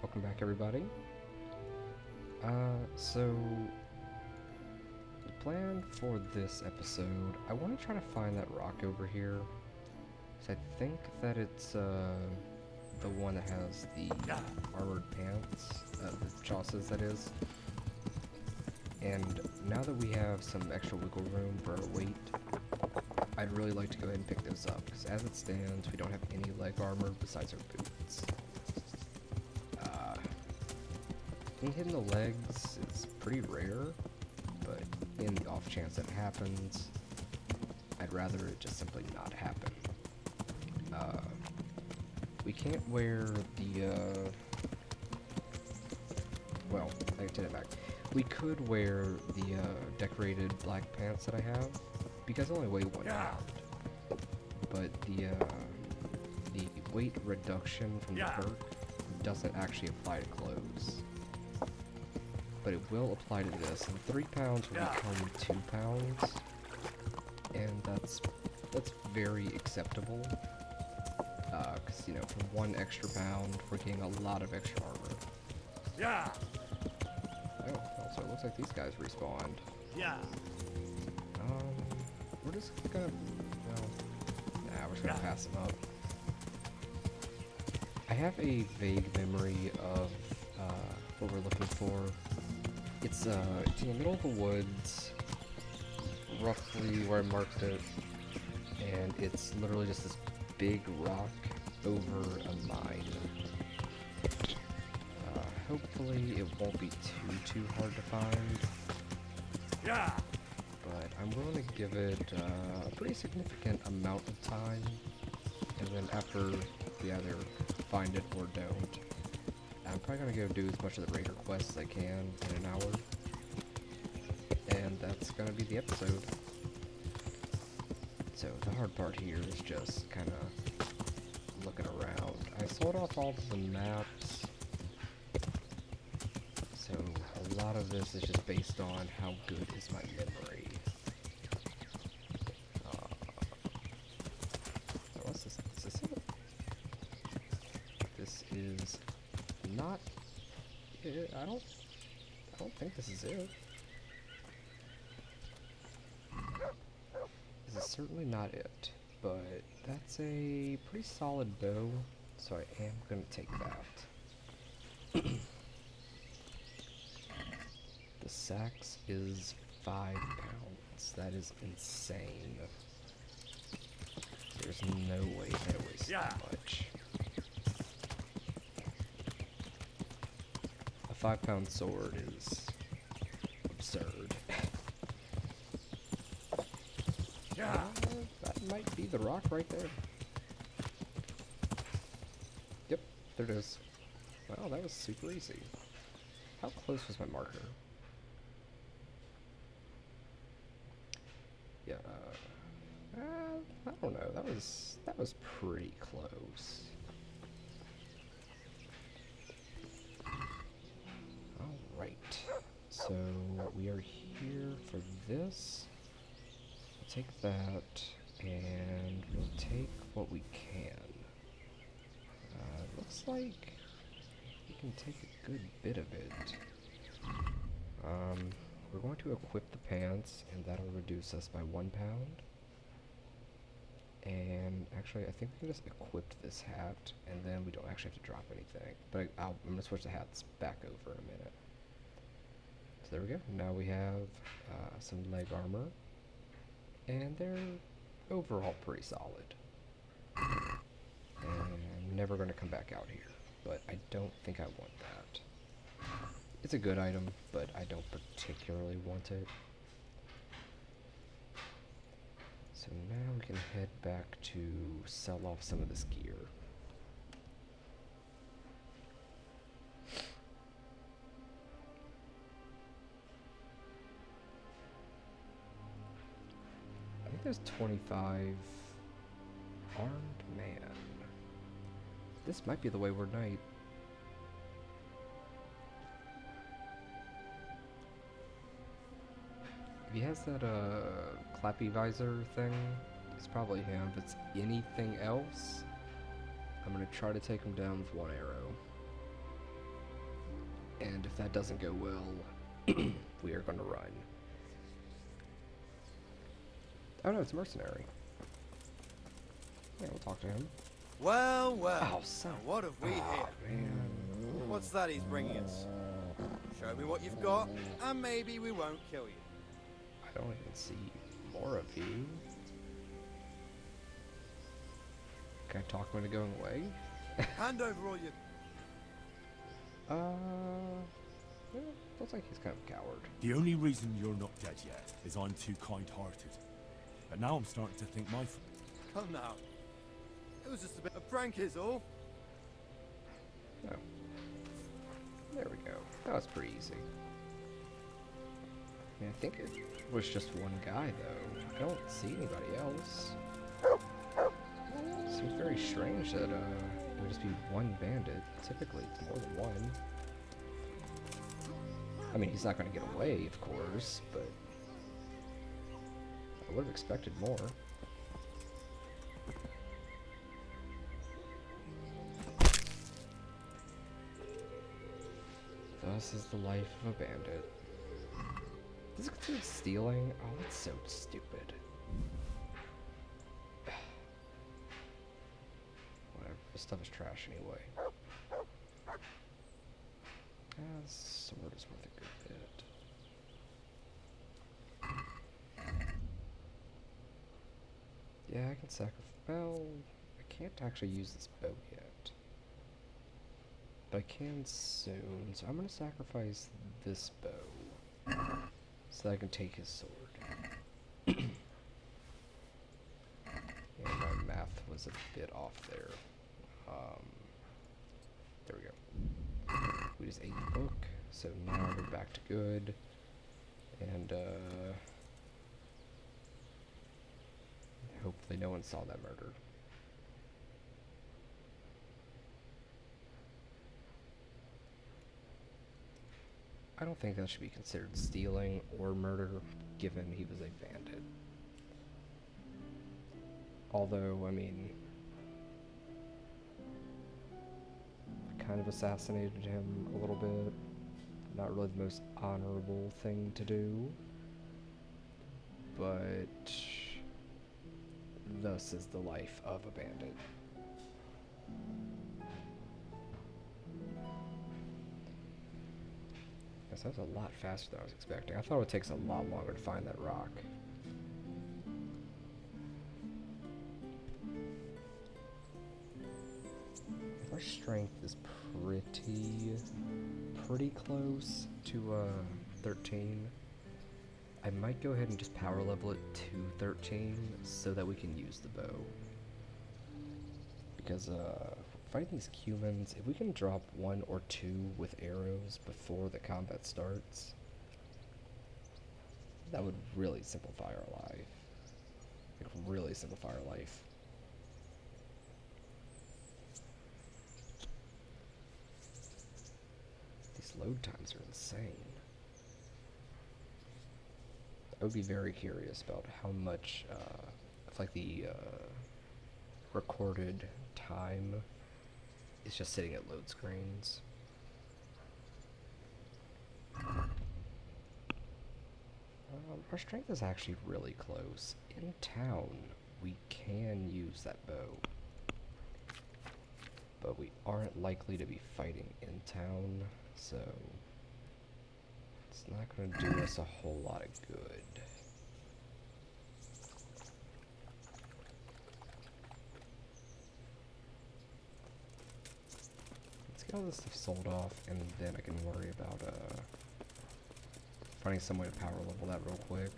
Welcome back, everybody. So the plan for this episode, I want to try to find that rock over here. So I think that it's the one that has the armored pants, the chausses that is. And now that we have some extra wiggle room for our weight, I'd really like to go ahead and pick those up, because as it stands, we don't have any leg armor besides our boots. Being hit in the legs is pretty rare, but in the off chance that it happens, I'd rather it just simply not happen. We can't wear the, well, I take it back. We could wear the decorated black pants that I have, because I only weigh 1 pound. But the weight reduction from the perk doesn't actually apply to clothes. But it will apply to this, and 3 pounds will become 2 pounds, and that's very acceptable, because, you know, for 1 extra pound, we're getting a lot of extra armor. Yeah. Oh, so it looks like these guys respawned. Yeah. We're just gonna, well, nah, we're just gonna pass them up. I have a vague memory of, what we're looking for. It's in the middle of the woods, roughly where I marked it, and it's literally just this big rock over a mine. Hopefully it won't be too hard to find. Yeah. But I'm willing to give it a pretty significant amount of time, and then after we either find it or don't, I'm probably gonna go do as much of the raider quest as I can in an hour, and that's gonna be the episode. So the hard part here is just kind of looking around. I sold off all of the maps, so a lot of this is just based on how good is my memory. What's this? Is this it? This is not it. I don't think this is it. This is certainly not it, but that's a pretty solid bow, so I am gonna take that. The sax is 5 pounds. That is insane. There's no way that weighs that much. A 5-pound sword is absurd. That might be the rock right there. Yep, there it is. Wow, that was super easy. How close was my marker? Yeah, I don't know. That was pretty close. All right. So we are here for this. We'll take that, and we'll take what we can. Looks like we can take a good bit of it. We're going to equip the pants, and that'll reduce us by 1 pound. And actually, I think we can just equip this hat, and then we don't actually have to drop anything. But I'm going to switch the hats back over in a minute. So there we go. Now we have some leg armor, and they're overall pretty solid. And I'm never going to come back out here, but I don't think I want that. It's a good item, but I don't particularly want it. So now we can head back to sell off some of this gear. I think there's 25 armed man. This might be the Wayward Knight. If he has that clappy visor thing, it's probably him. If it's anything else, I'm gonna try to take him down with 1 arrow. And if that doesn't go well, we are going to run. Oh no, it's a mercenary. Yeah, we'll talk to him. Well, well. Oh, son. Now what have we here? Man. What's that he's bringing us? Show me what you've got, and maybe we won't kill you. I don't even see more of you. Can I talk him into going away? Hand over all your... Yeah, looks like he's kind of a coward. The only reason you're not dead yet is I'm too kind-hearted. But now I'm starting to think my... Come now. It was just a bit of a prank is all. Oh. There we go. That was pretty easy. I mean, I think it was just one guy, though. I don't see anybody else. Seems very strange that, it would just be one bandit. Typically, it's more than one. I mean, he's not going to get away, of course, but I would have expected more. Thus is the life of a bandit. Is it considered stealing? Oh, that's so stupid. Whatever, this stuff is trash anyway. Sword is worth a good bit. Yeah, I can sacrifice. Well, I can't actually use this bow yet. But I can soon, so I'm gonna sacrifice this bow so that I can take his sword. Yeah, my math was a bit off there. There we go. We just ate the book, so now we're back to good. And hopefully no one saw that murder. I don't think that should be considered stealing or murder, given he was a bandit. Although, I mean, I kind of assassinated him a little bit. Not really the most honorable thing to do. But thus is the life of a bandit. Guess that's a lot faster than I was expecting. I thought it would take us a lot longer to find that rock. Our strength is pretty close to 13. I might go ahead and just power level it to 13 so that we can use the bow. Because fighting these humans, if we can drop 1 or 2 with arrows before the combat starts, that would really simplify our life. Like, really simplify our life. These load times are insane. I would be very curious about how much, if like the recorded time is just sitting at load screens. Our strength is actually really close. In town, we can use that bow. But we aren't likely to be fighting in town, so it's not going to do us a whole lot of good. Let's get all this stuff sold off, and then I can worry about finding some way to power level that real quick.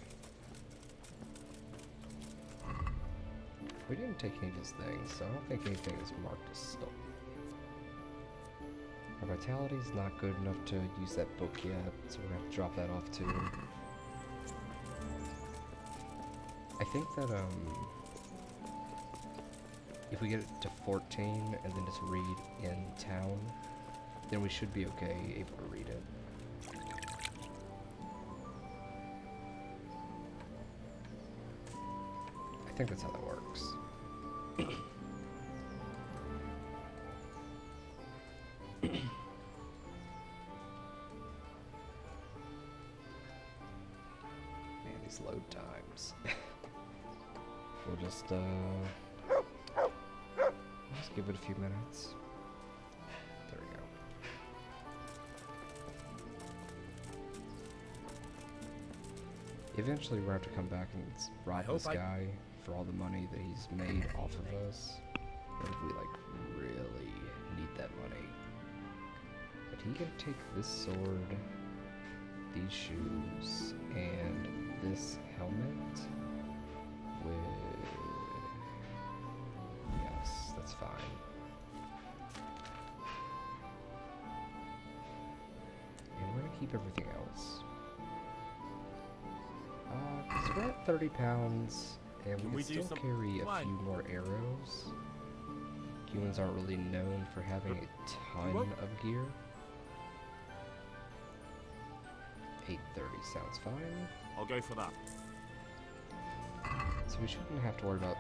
We didn't take any of his things, so I don't think anything is marked as stolen. Our vitality is not good enough to use that book yet, so we're gonna have to drop that off too. I think that if we get it to 14 and then just read in town, then we should be okay able to read it. I think that's how that works. these load times. We'll just give it a few minutes. There we go. Eventually we're going to have to come back and rob this guy for all the money that he's made off of us. What if we, like, really need that money? But he can take this sword, these shoes, and this helmet with... Yes, that's fine. And we're gonna keep everything else. Cause we're at 30 pounds, and we can still carry a few more arrows. Humans aren't really known for having a ton of gear. 830 sounds fine. I'll go for that. So we shouldn't have to worry about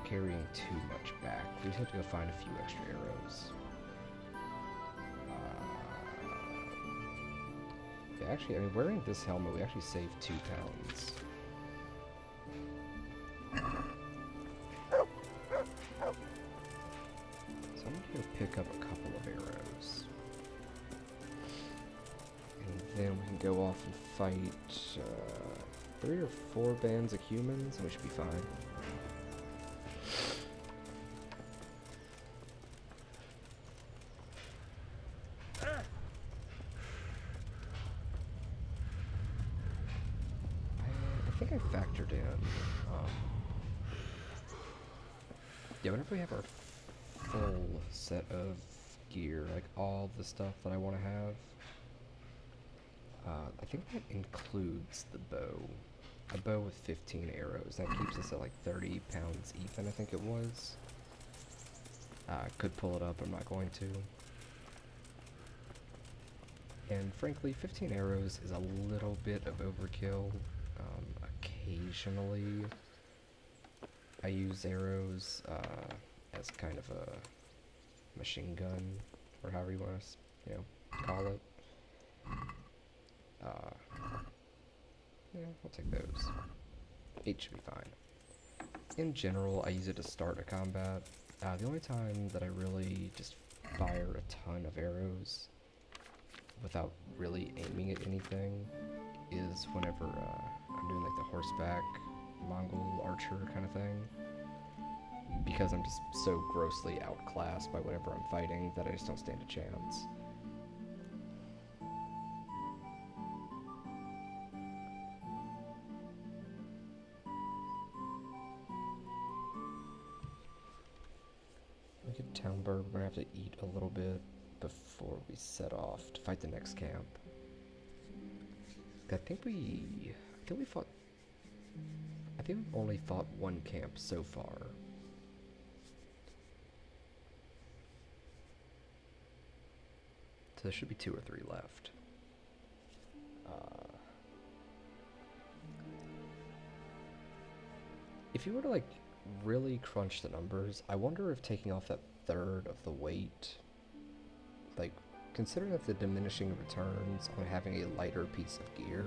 carrying too much back. We just have to go find a few extra arrows. Yeah, actually, I mean, wearing this helmet, we actually save 2 pounds. So I'm gonna pick up a couple of arrows. And then we can go off and fight 3 or 4 bands of humans, and we should be fine. I think I factored in, yeah, whenever we have our full set of gear, like all the stuff that I want to have, I think that includes the bow. A bow with 15 arrows. That keeps us at like 30 pounds even, I think it was. Could pull it up, I'm not going to. And frankly, 15 arrows is a little bit of overkill. Occasionally, I use arrows as kind of a machine gun, or however you want to, call it. Yeah, I'll take those. 8 should be fine. In general, I use it to start a combat. The only time that I really just fire a ton of arrows without really aiming at anything is whenever I'm doing like the horseback Mongol archer kind of thing. Because I'm just so grossly outclassed by whatever I'm fighting that I just don't stand a chance. We get Townburg, we're gonna have to eat a little bit before we set off to fight the next camp. I think we've only fought one camp so far. So there should be 2 or 3 left. If you were to like really crunch the numbers, I wonder if taking off that third of the weight, like considering that the diminishing returns on having a lighter piece of gear,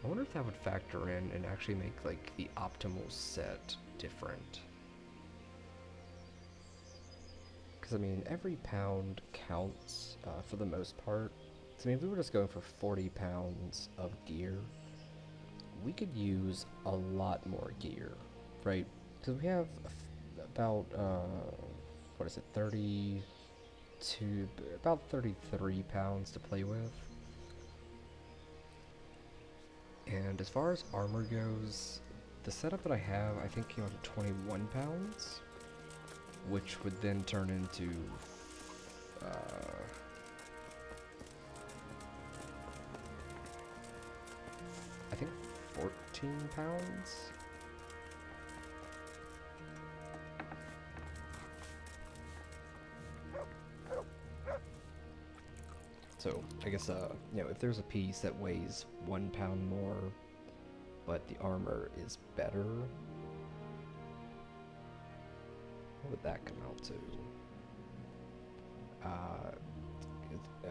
I wonder if that would factor in and actually make like the optimal set different. Because I mean, every pound counts for the most part. So I mean, if we were just going for 40 pounds of gear, we could use a lot more gear, right? Because we have about, what is it, about 33 pounds to play with. And as far as armor goes, the setup that I have, I think came out to 21 pounds, which would then turn into, I think 14 pounds. So I guess if there's a piece that weighs 1 pound more, but the armor is better, what would that come out to?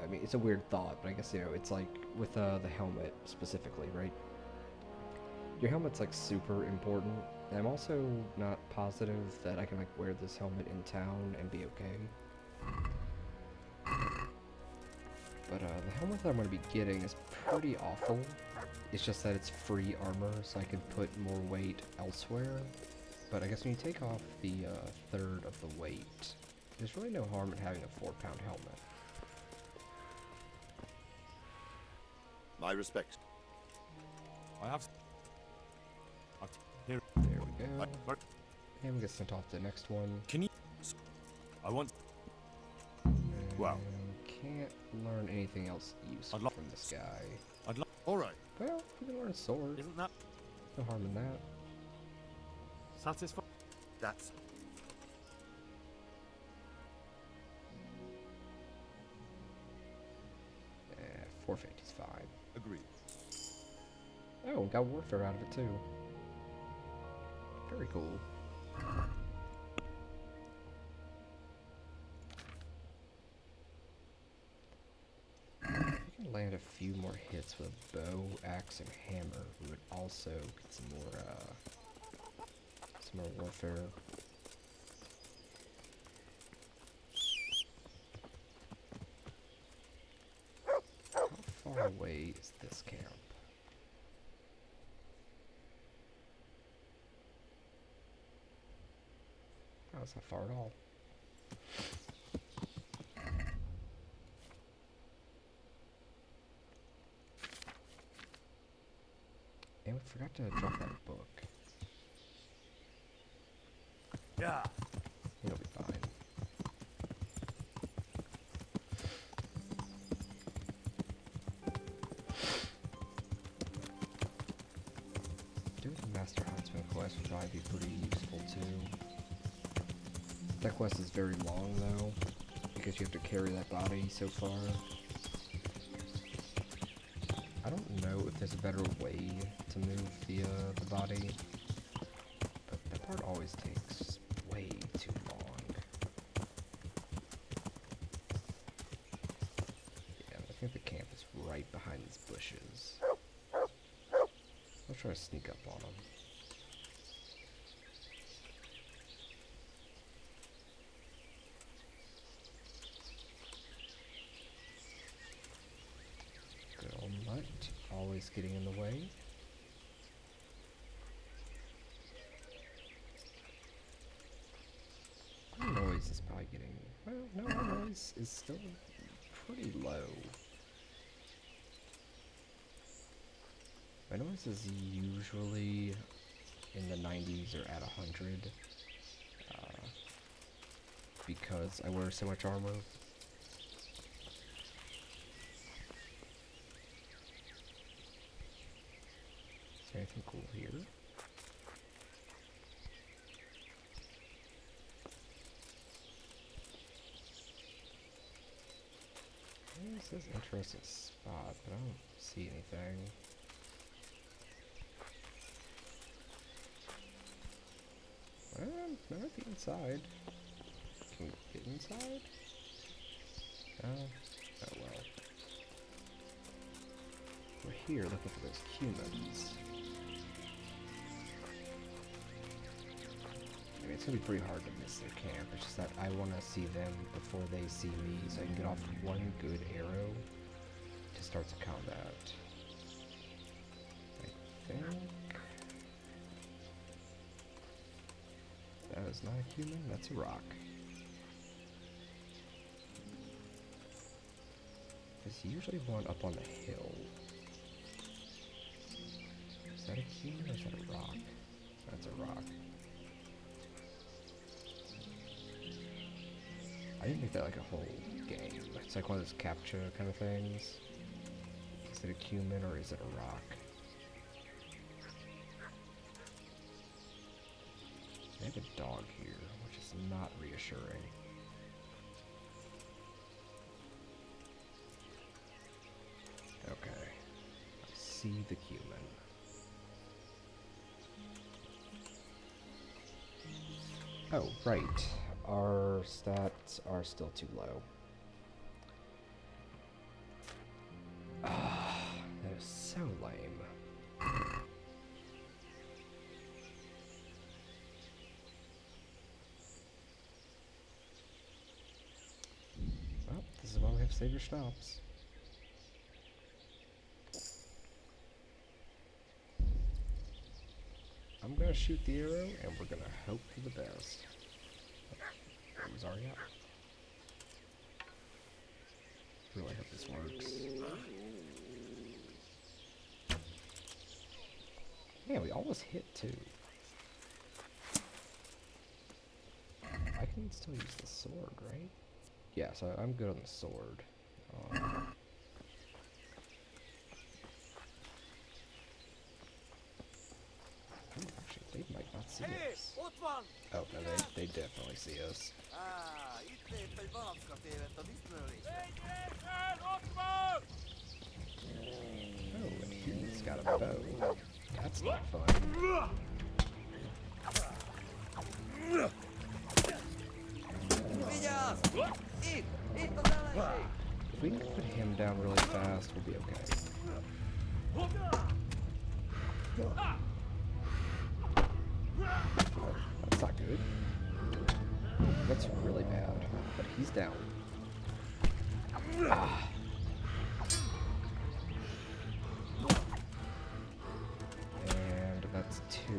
I mean, it's a weird thought, but I guess it's like with the helmet specifically, right? Your helmet's like super important. And I'm also not positive that I can like wear this helmet in town and be okay. But the helmet that I'm going to be getting is pretty awful. It's just that it's free armor, so I can put more weight elsewhere. But I guess when you take off the third of the weight, there's really no harm in having a 4-pound helmet. My respects. I have. Here. There we go. I, And we get sent off to the next one. can you? I want. And Wow. Can't learn anything else useful I'd lo- from this guy. I'd love. All right. Well, we can learn sword. Isn't that No harm in that. satisfying? That's 450's fine. agreed. Oh, we got warfare out of it too. Very cool. If we can land a few more hits with a bow, axe, and hammer, we would also get some more warfare. How far away is this camp? Oh, it's not far at all. And we forgot to drop that book. Yeah. It'll be fine. Doing the Master Huntsman quest would probably be pretty useful too. That quest is very long though, because you have to carry that body so far. I don't know if there's a better way to move the body, but that part always takes way too long. Yeah, I think the camp is right behind these bushes. I'll try to sneak up on them. Good old Mutt, always getting in the way. Our noise is probably getting, well, no, our noise is still pretty low. My noise is usually in the 90s or at 100 because I wear so much armor. Is there anything cool here? This is an interesting spot, but I don't see anything. Well, there might be inside. Can we get inside? Oh well. We're here looking for those humans. I mean, it's gonna be pretty hard to miss their camp. It's just that I want to see them before they see me, so I can get off one good arrow to start the combat. I think that is not a human. That's a rock. There's usually one up on the hill. Is that a human or is that a rock? That's a rock. I didn't make that like a whole game. It's like one of those captcha kind of things. Is it a human or is it a rock? They have a dog here, which is not reassuring. Okay. I see the human. Oh, right. Our stats are still too low. Ah, that is so lame. have to save your stops. I'm gonna shoot the arrow, and we're gonna hope for the best. Oh, he's already out. Really hope this works. Man, we almost hit too. I can still use the sword, right? Yeah, so I'm good on the sword. Actually, they might not see us. Oh, no, they definitely see us. Itt épp egy valacka tévedt a disztrölésre. Oh, and he's got a bow. That's not fun. Vigyázz! Itt az ellenség! If we can put him down really fast, we'll be okay. That's not good. That's really bad. But he's down. Ah. And that's 2.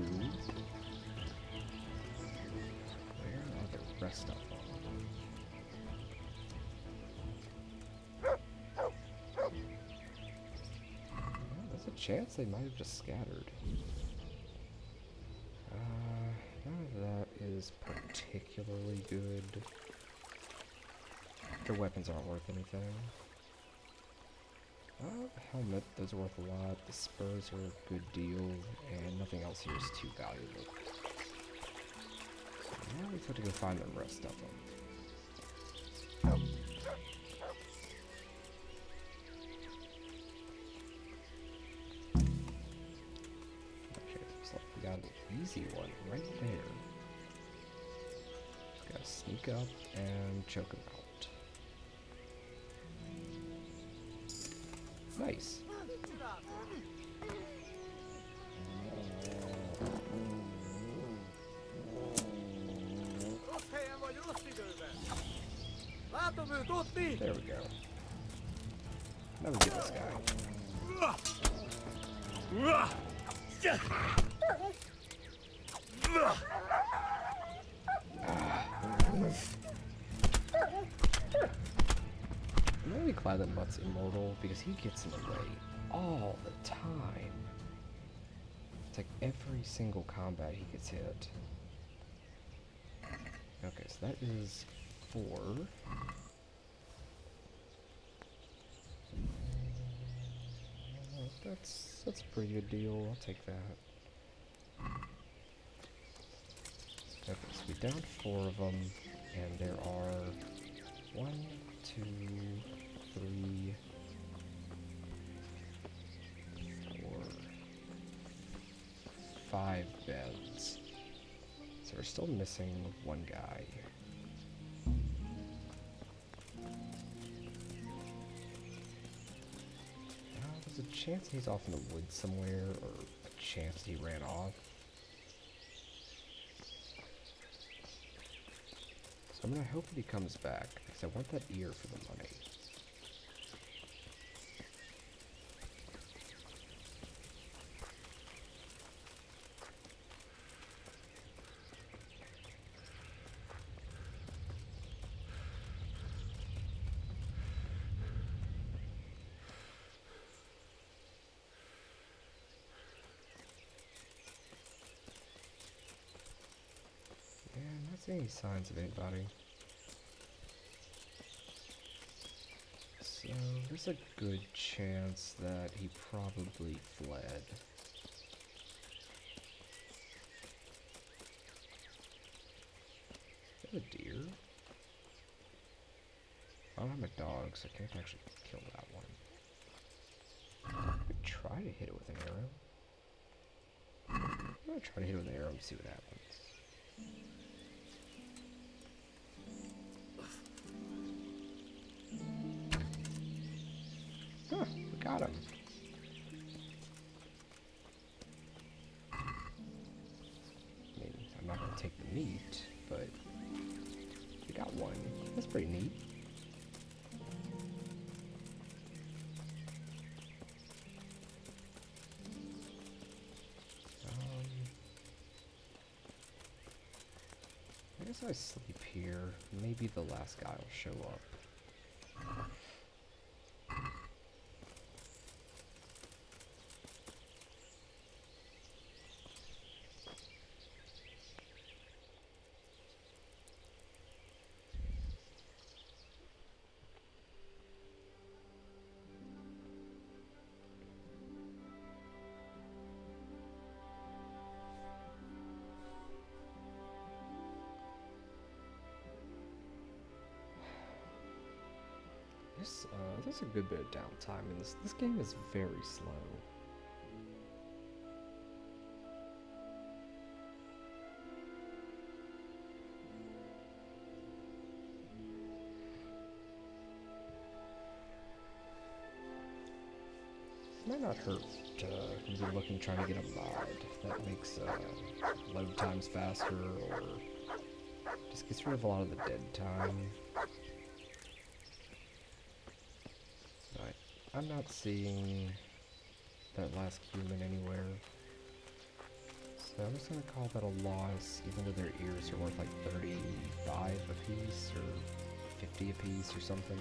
Where are the rest of them? There's a chance they might have just scattered. None of that is particularly good. Their weapons aren't worth anything. The helmet, those are worth a lot. The spurs are a good deal, and nothing else here is too valuable. So now we have to go find the rest of them. Okay, looks like we got an easy one right there. Just gotta sneak up and choke him out. Nice. Rossz helyen vagy, rossz időben! Látom őt ott így! There we go. Now we get this guy. I'm really glad that Mutt's immortal because he gets in the way all the time. It's like every single combat he gets hit. Okay, so that is 4. That's a pretty good deal. I'll take that. Okay, so we downed 4 of them, and there are 1, 2, 3, 4, 5 beds. So we're still missing 1 guy. There's a chance he's off in the woods somewhere, or a chance he ran off. So I'm gonna hope that he comes back, because I want that ear for the money. Not seeing any signs of anybody. So there's a good chance that he probably fled. Is that a deer? I don't have my dog, so I can't actually kill that one. I could try to hit it with an arrow. I'm gonna try to hit it with an arrow and see what happens. Huh, we got him. I mean, I'm not gonna take the meat, but we got one. That's pretty neat. I sleep here, maybe the last guy will show up. There's a good bit of downtime in this. This game is very slow. It might not hurt to maybe look and try to get a mod that makes load times faster, or just gets rid of a lot of the dead time. I'm not seeing that last human anywhere, so I'm just gonna call that a loss, even though their ears are worth like 35 apiece, or 50 apiece, or something.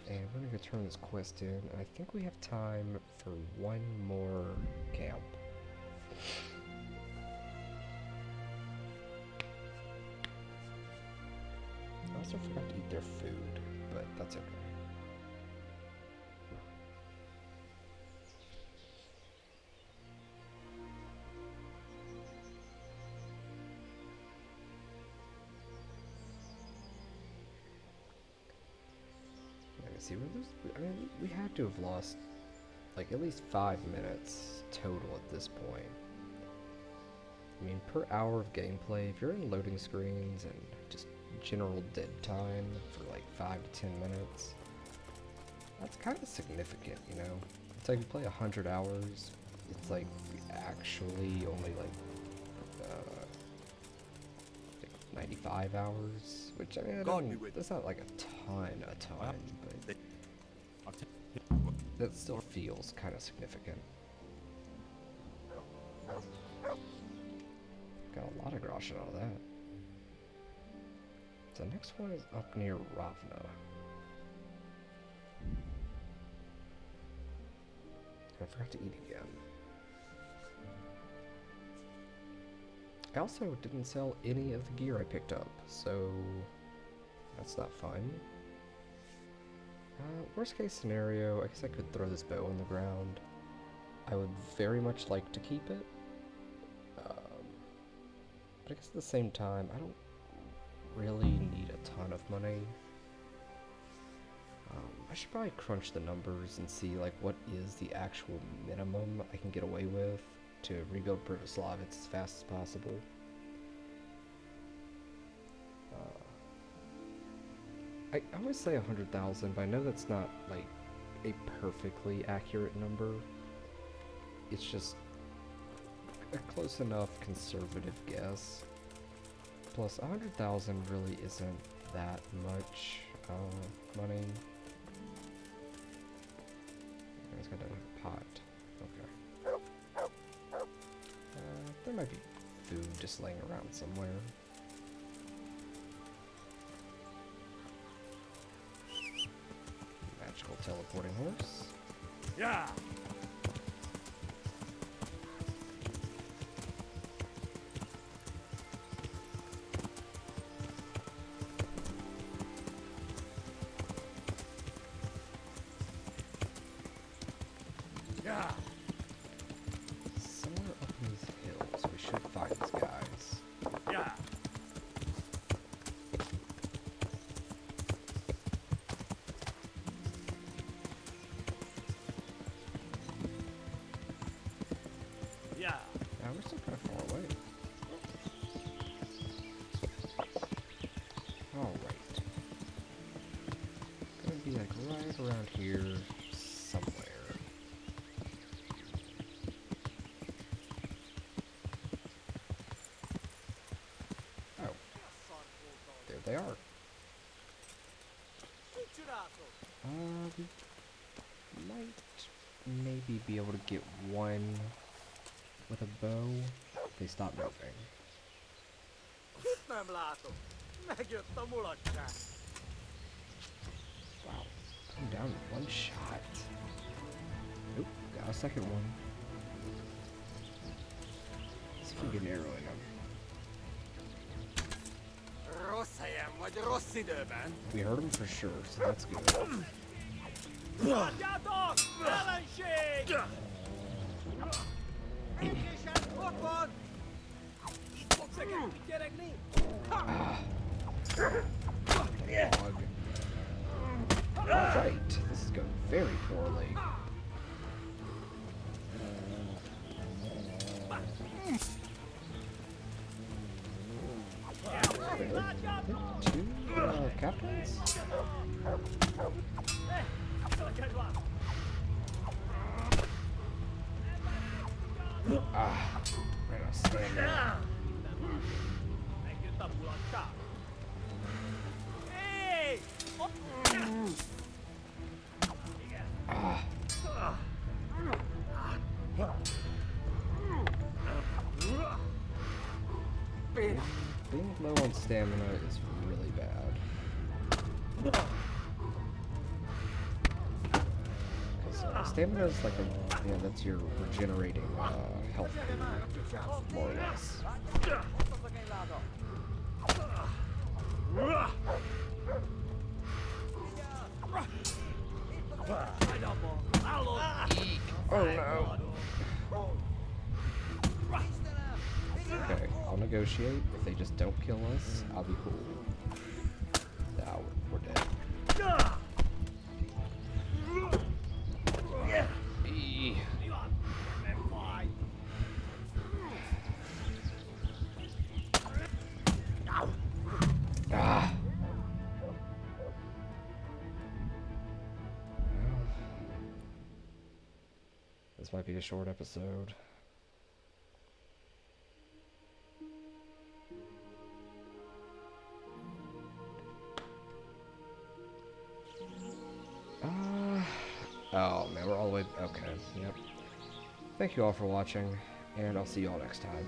And we're gonna go turn this quest in, and I think we have time for one more camp. I also forgot to eat their food, but that's okay. See, I mean, we had to have lost like at least 5 minutes total at this point. I mean, per hour of gameplay, if you're in loading screens and just general dead time for like 5 to 10 minutes, that's kind of significant, you know? It's like you play 100 hours, it's like actually only like 95 hours, which I mean, that's not like a ton, but that still feels kind of significant. Got a lot of groschen out of that. The next one is up near Ravna. I forgot to eat again. I also didn't sell any of the gear I picked up, so that's not fun. Worst case scenario, I guess I could throw this bow on the ground. I would very much like to keep it. But I guess at the same time, I don't really need a ton of money. I should probably crunch the numbers and see like what is the actual minimum I can get away with to rebuild Privoslavitz as fast as possible. I always say 100,000, but I know that's not like a perfectly accurate number. It's just a close enough conservative guess. Plus, 100,000 really isn't that much money. I just got a pot. Okay. There might be food just laying around somewhere. Magical teleporting horse. Yeah. Yeah. Somewhere up in these hills, we should find these guys. Yeah. Yeah. Yeah, we're still kind of far away. Alright. Gonna be like right around here somewhere. Oh. There they are. We might maybe be able to get one with a bow, they stop moving. Nem látom. Megjött a mulatság. Wow. I'm down in one shot. Oop, got a second one. Let's see if we can get an arrow in him. Rossz helyen vagy, rossz időben. We heard him for sure, so that's good. Adjátok! Ellenség! Egészen ott van! Itt fogsz nekem kityeregni? Dog. Alright, this is going very poorly. Two captains? Ah, ran out of stamina. Megjött a mulatság. Hey! Being low on stamina is really bad. 'Cause, stamina is like a, yeah, that's your regenerating health, more or less. Oh no! Okay, I'll negotiate. If they just don't kill us, I'll be cool. Now we're dead. Eee. Ah. Well, this might be a short episode. Oh man, we're all the way. Okay, yep. Thank you all for watching, and I'll see you all next time.